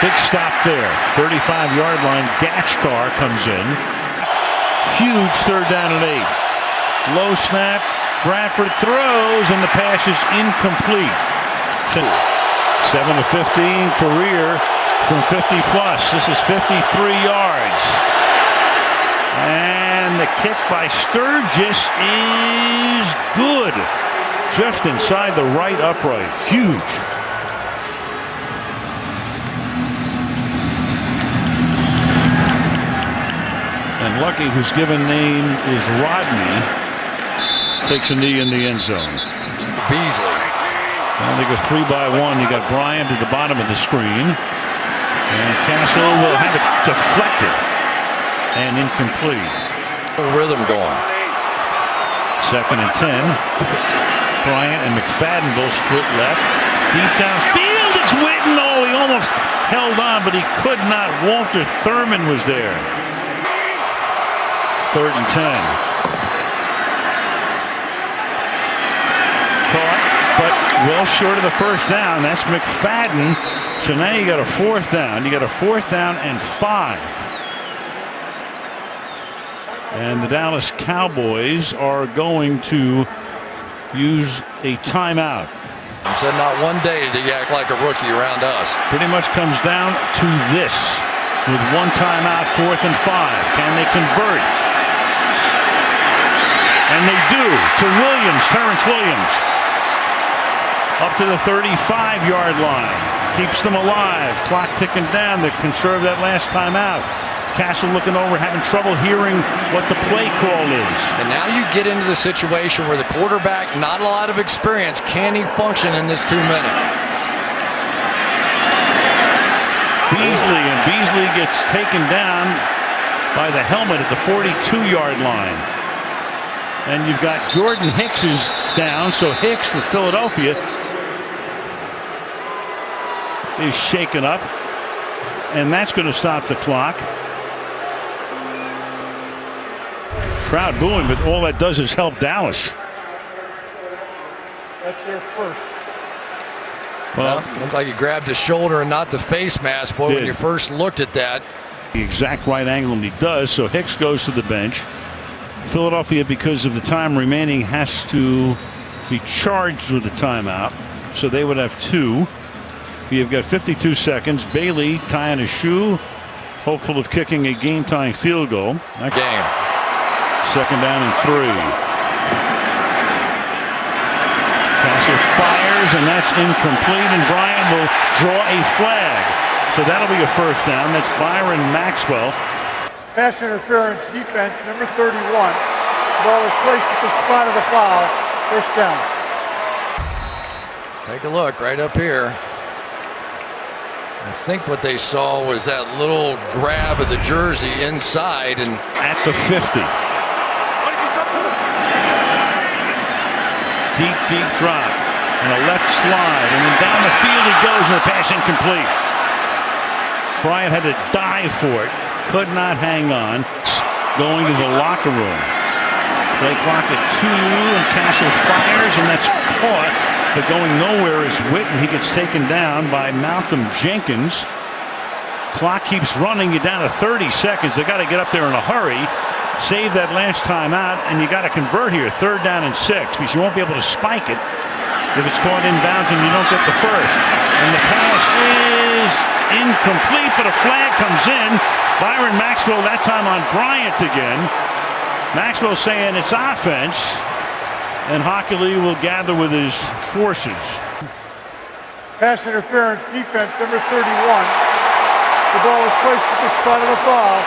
Big stop there. 35-yard line. Gachkar comes in. Huge 3rd down and 8. Low snap. Bradford throws, and the pass is incomplete. 7-15 career from 50 plus. This is 53 yards. And the kick by Sturgis is good. Just inside the right upright. Huge. And Lucky, whose given name is Rodney, takes a knee in the end zone. Beasley. Well, they go 3 by 1. You got Bryant at the bottom of the screen. And Castle will have it deflected and incomplete. Rhythm going. 2nd and 10. Bryant and McFadden both split left. Deep downfield, it's Witten. Oh, he almost held on, but he could not. Walter Thurman was there. 3rd and 10. Caught, but well short of the 1st down. That's McFadden. So now you got a 4th down. You got a 4th down and 5. And the Dallas Cowboys are going to use a timeout. I said not one day did he act like a rookie around us. Pretty much comes down to this. With 1 timeout, 4th and 5. Can they convert? And they do to Williams, Terrence Williams. Up to the 35-yard line. Keeps them alive. Clock ticking down to conserve that last time out. Castle looking over, having trouble hearing what the play call is. And now you get into the situation where the quarterback, not a lot of experience, can he function in this 2 minute? Beasley gets taken down by the helmet at the 42-yard line. And you've got Jordan Hicks is down, so Hicks for Philadelphia is shaken up, and that's going to stop the clock. Crowd booing, but all that does is help Dallas. That's their first. Well, looked like he grabbed his shoulder and not the face mask. Boy, when you first looked at that. The exact right angle, and he does, so Hicks goes to the bench. Philadelphia, because of the time remaining, has to be charged with a timeout, so they would have 2. You've got 52 seconds. Bailey tying his shoe, hopeful of kicking a game-tying field goal. Game. 2nd down and 3. Castle fires, and that's incomplete, and Bryant will draw a flag. So that'll be a 1st down. That's Byron Maxwell. Pass interference defense, number 31. The ball is placed at the spot of the foul. 1st down. Take a look right up here. I think what they saw was that little grab of the jersey inside and at the 50. Deep drop and a left slide, and then down the field he goes, and the pass incomplete. Bryant had to dive for it, could not hang on. Going to the locker room. Play clock at 2, and Castle fires, and that's caught. But going nowhere is Witten. He gets taken down by Malcolm Jenkins. Clock keeps running. You're down to 30 seconds. They got to get up there in a hurry. Save that last time out, and you got to convert here. 3rd down and 6, because you won't be able to spike it if it's caught inbounds and you don't get the 1st. And the pass is incomplete, but a flag comes in. Byron Maxwell that time on Bryant again. Maxwell saying it's offense. And Hockley will gather with his forces. Pass interference defense, number 31. The ball is placed at the spot of the foul.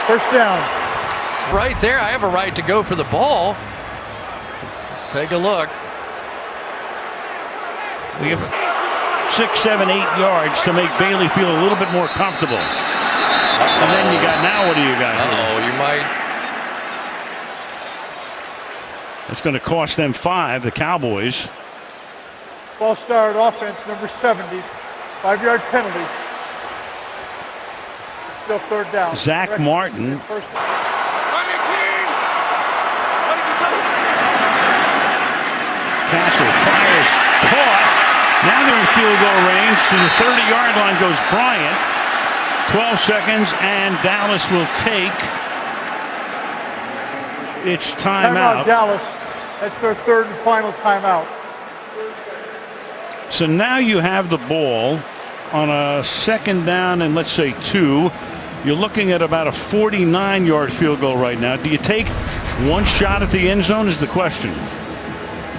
1st down. Right there, I have a right to go for the ball. Let's take a look. We have 6, 7, 8 yards to make Bailey feel a little bit more comfortable. And then you got, now what do you got here? Oh, you might. It's going to cost them 5, the Cowboys. False start offense, number 70. 5-yard penalty. Still third down. Zach Martin. Castle fires, caught. Now they're in field goal range. To the 30-yard line goes Bryant. 12 seconds, and Dallas will take its timeout. Dallas. That's their third and final timeout. So now you have the ball on a second down and let's say 2. You're looking at about a 49-yard field goal right now. Do you take one shot at the end zone is the question.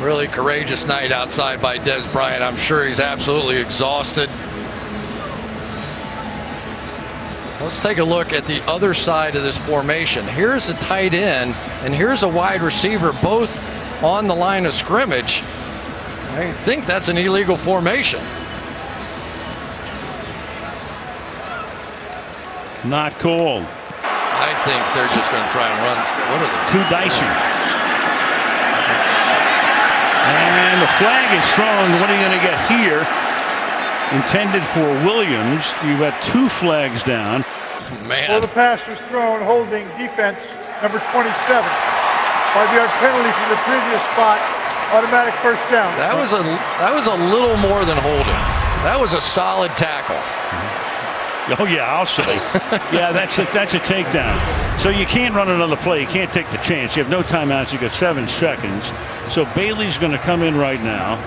Really courageous night outside by Des Bryant. I'm sure he's absolutely exhausted. Let's take a look at the other side of this formation. Here's a tight end and here's a wide receiver, both on the line of scrimmage. I think that's an illegal formation. Not called. I think they're just going to try and run. What are they? Too dicey. And the flag is thrown. What are you going to get here? Intended for Williams. You've got 2 flags down. Man. Well, the pass was thrown, holding defense, number 27. 5-yard penalty from the previous spot. Automatic first down. That was a little more than holding. That was a solid tackle. Oh yeah, I'll say. Yeah, that's a takedown. So you can't run another play. You can't take the chance. You have no timeouts. You got 7 seconds. So Bailey's going to come in right now,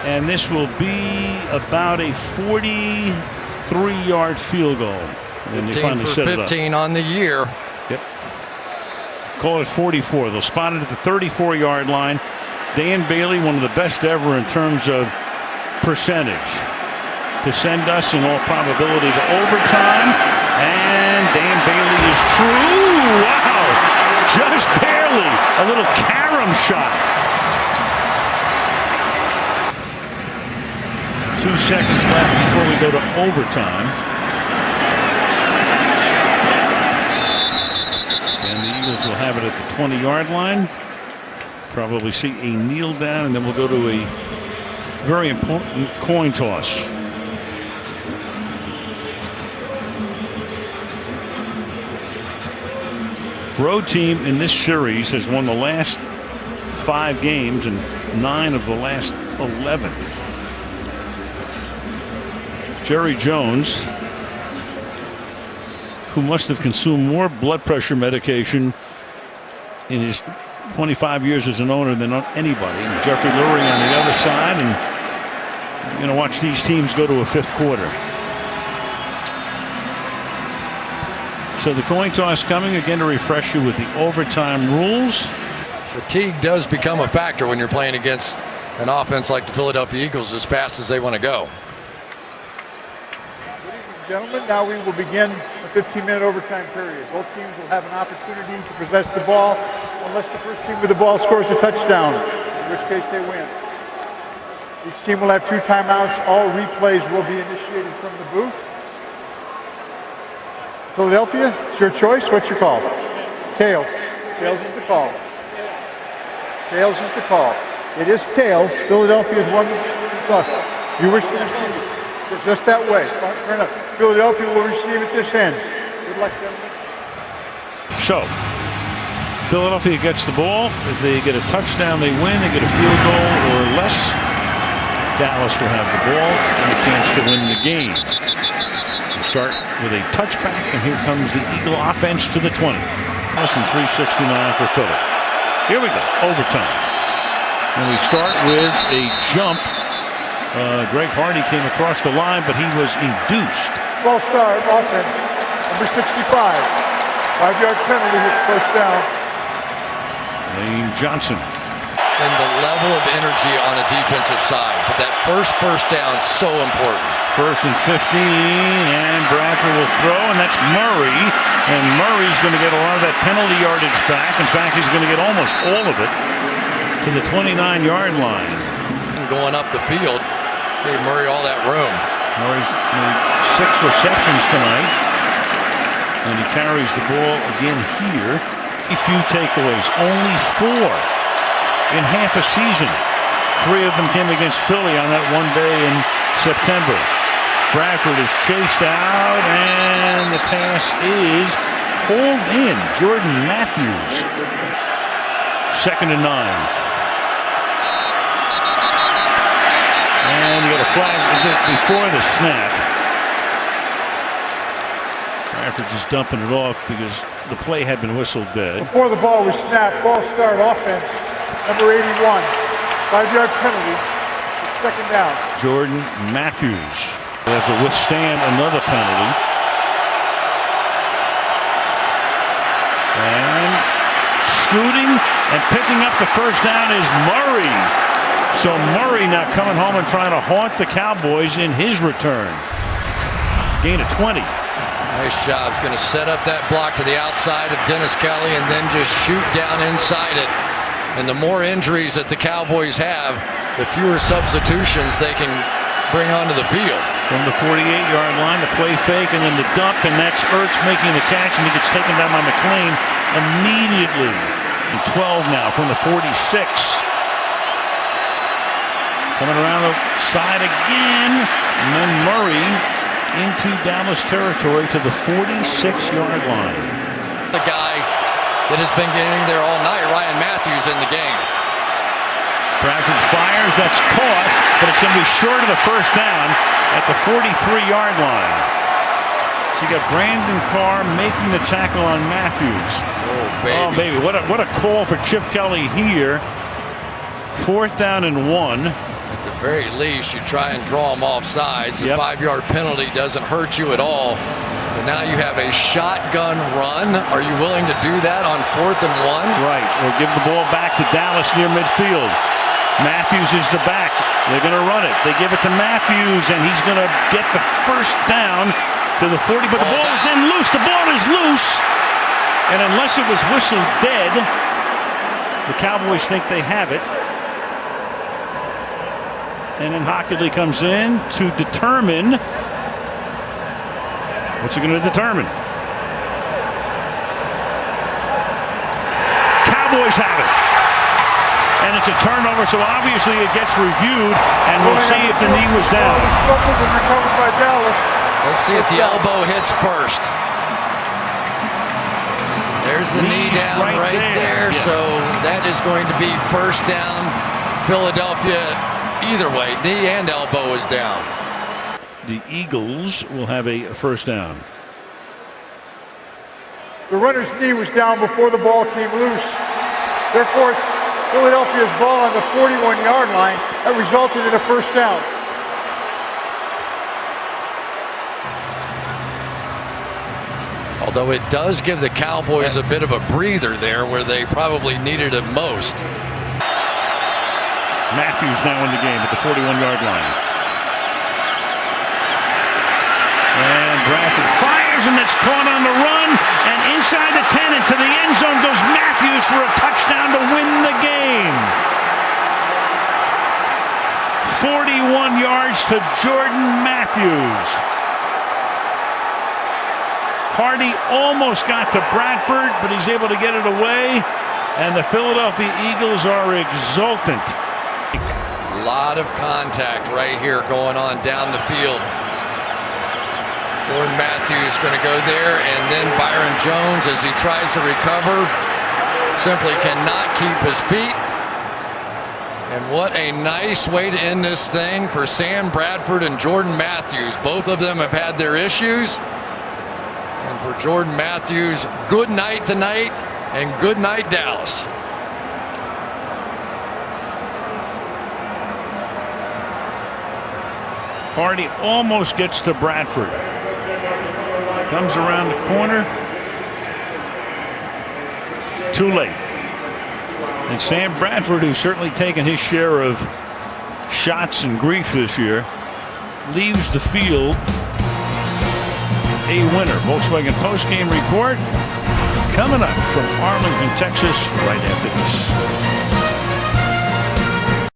and this will be about a 43-yard field goal. And 15 for 15 on the year. Yep. Call it 44. They'll spot it at the 34-yard line. Dan Bailey, one of the best ever in terms of percentage, to send us in all probability to overtime. And Dan Bailey is true. Wow. Just barely. A little carom shot. 2 seconds left before we go to overtime. And the Eagles will have it at the 20-yard line. Probably see a kneel down, and then we'll go to a very important coin toss. Road team in this series has won the last 5 games and 9 of the last 11. Jerry Jones, who must have consumed more blood pressure medication in his 25 years as an owner than anybody. And Jeffrey Lurie on the other side, and you're going to watch these teams go to a 5th quarter. So the coin toss coming again to refresh you with the overtime rules. Fatigue does become a factor when you're playing against an offense like the Philadelphia Eagles as fast as they want to go. Good evening, gentlemen. Now we will begin a 15-minute overtime period. Both teams will have an opportunity to possess the ball unless the first team with the ball scores a touchdown, in which case they win. Each team will have 2 timeouts. All replays will be initiated from the booth. Philadelphia, it's your choice. What's your call? Tails. Tails is the call. Tails is the call. It is tails. Philadelphia has won the toss. You wish to receive it just that way. Turn up. Philadelphia will receive it this end. Good luck, gentlemen. So Philadelphia gets the ball. If they get a touchdown, they win. They get a field goal or less, Dallas will have the ball and a chance to win the game. We start with a touchback, and here comes the Eagle offense to the 20. Less than 369 for Philly. Here we go, overtime. And we start with a jump. Greg Hardy came across the line, but he was induced. False start offense, number 65. 5-yard penalty, his first down. Lane Johnson. And the level of energy on a defensive side, but that first down is so important. First and 15, and Bradford will throw, and that's Murray. And Murray's going to get a lot of that penalty yardage back. In fact, he's going to get almost all of it to the 29-yard line. Going up the field, gave Murray all that room. Murray's made 6 receptions tonight, and he carries the ball again here. A few takeaways, only 4 in half a season. 3 of them came against Philly on that one day in September. Bradford is chased out, and the pass is hauled in. Jordan Matthews. 2nd and 9. And you got a flag before the snap. Bradford just dumping it off because the play had been whistled dead. Before the ball was snapped, ball start offense, number 81. 5-yard penalty. It's 2nd down. Jordan Matthews will have to withstand another penalty. And scooting and picking up the first down is Murray. So Murray now coming home and trying to haunt the Cowboys in his return. Gain of 20. Nice job. He's going to set up that block to the outside of Dennis Kelly and then just shoot down inside it. And the more injuries that the Cowboys have, the fewer substitutions they can bring onto the field. From the 48-yard line, the play fake, and then the dump, and that's Ertz making the catch, and he gets taken down by McLean immediately. And 12 now from the 46. Coming around the side again, and then Murray into Dallas territory to the 46-yard line. The guy that has been getting there all night, Ryan Matthews, in the game. Bradford fires, that's caught, but it's going to be short of the first down at the 43-yard line. So you got Brandon Carr making the tackle on Matthews. Oh, baby. What a call for Chip Kelly here. 4th down and 1. At the very least, you try and draw them off sides. The 5-yard penalty doesn't hurt you at all. But now you have a shotgun run. Are you willing to do that on 4th and 1? Right, or give the ball back to Dallas near midfield. Matthews is the back. They're going to run it. They give it to Matthews, and he's going to get the first down to the 40. But the ball is then loose. The ball is loose. And unless it was whistled dead, the Cowboys think they have it. And then Hockley comes in to determine. What's he going to determine? Cowboys have it. And it's a turnover, so obviously it gets reviewed, and we'll see if the knee was down. Let's see if the elbow hits first. There's the knee down right there. So that is going to be first down. Philadelphia, either way, knee and elbow is down. The Eagles will have a first down. The runner's knee was down before the ball came loose. Therefore, it's Philadelphia's ball on the 41-yard line. That resulted in a first down. Although it does give the Cowboys a bit of a breather there where they probably needed it most. Matthews now in the game at the 41-yard line. And Bradford fires, and it's caught on the run. And inside the 10 into the end zone goes Matthews for a touchdown to win the game. 41 yards to Jordan Matthews. Hardy almost got to Bradford, but he's able to get it away. And the Philadelphia Eagles are exultant. A lot of contact right here going on down the field. Jordan Matthews going to go there, and then Byron Jones, as he tries to recover, simply cannot keep his feet. And what a nice way to end this thing for Sam Bradford and Jordan Matthews. Both of them have had their issues. And for Jordan Matthews, good night tonight, and good night, Dallas. Hardy almost gets to Bradford. Comes around the corner. Too late. And Sam Bradford, who's certainly taken his share of shots and grief this year, leaves the field a winner. Volkswagen postgame report coming up from Arlington, Texas, right after this.